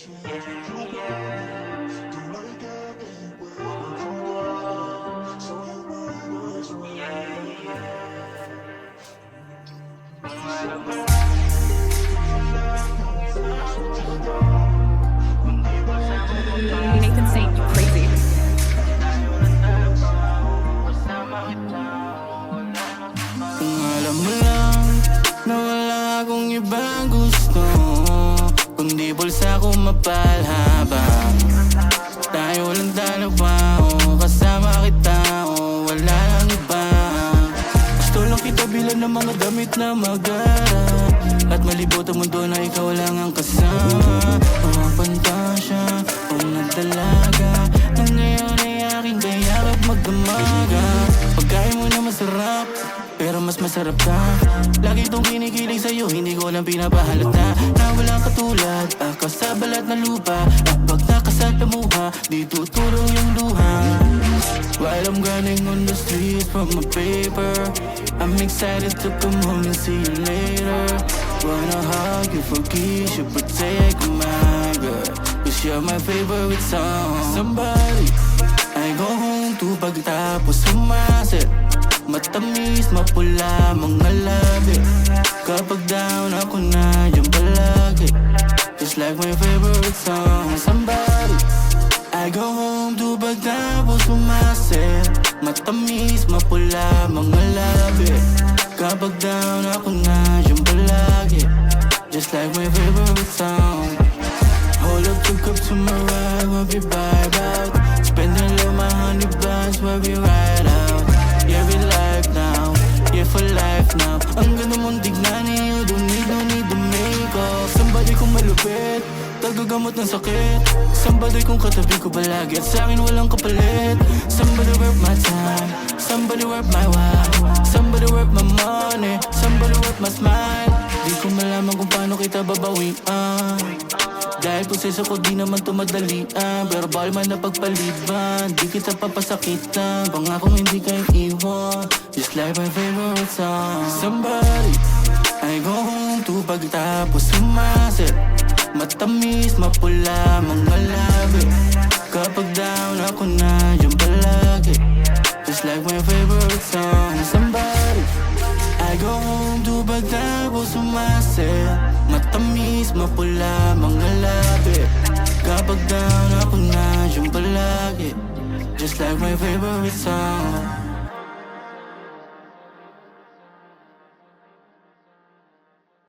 Nathan saying you crazy. Kung alam mo lang na wala akong ibang gusto, kundi bulsa ko mapalhabang tayo lang dalawa, kasama kita, wala lang iba. Gusto lang kita bilang ng mga damit na magara, at malibot ang mundo na ikaw lang ang kasama. Mga pantasya, unang dalaga, na ngayon ay aking kayakap magdamaga. Pagkain mo na masarap, pero mas masarap ka. Lagi itong kinikilig sa'yo, hindi ko lang pinapahalata na walang katulad ako sa balat na lupa. At pag nakasat na mukha, di tutulong yung luha. While I'm grinding on the streets from my paper, I'm excited to come home and see you later. Wanna hug you, forgive you, protect my girl, 'cause you're my favorite song. Somebody, I go home to pagtapos sumaset. Matamis, mapula, mga labi. Kapag down ako na dyan palagi, just like my favorite song. Somebody, I go home to pagtapos sumaset. Matamis, mapula, mga labi. Kapag down ako na dyan palagi, just like my favorite song. Hold up, two cups to my right, we'll be vibe out. Spending all my honey buns while we ride out. Yeah, we life now, yeah, for life now. Ang ganda mong tignan, you don't need the makeup. Somebody kong malupit, tagagamot ng sakit. Somebody kong katabi ko balagi, at sa'kin walang kapalit. Somebody worth my time, somebody worth my while, somebody worth my money, somebody worth my smile. Di ko malaman kung paano kita babawian, dahil proseso ko di naman tumadalian. Pero bawal man na pagpaliban, di kita papasakitan. Pangakong hindi kayo iwan, just like my favorite song. Somebody, I go home to pagtapos sumaset. Matamis, mapula, mga labi. Kapag down ako na dyan palagi, just like my favorite song. Somebody, I go home to pagtapos sumaset. Matamis, mapula, mga labi. Kapag down ako na dyan palagi, just like my favorite song.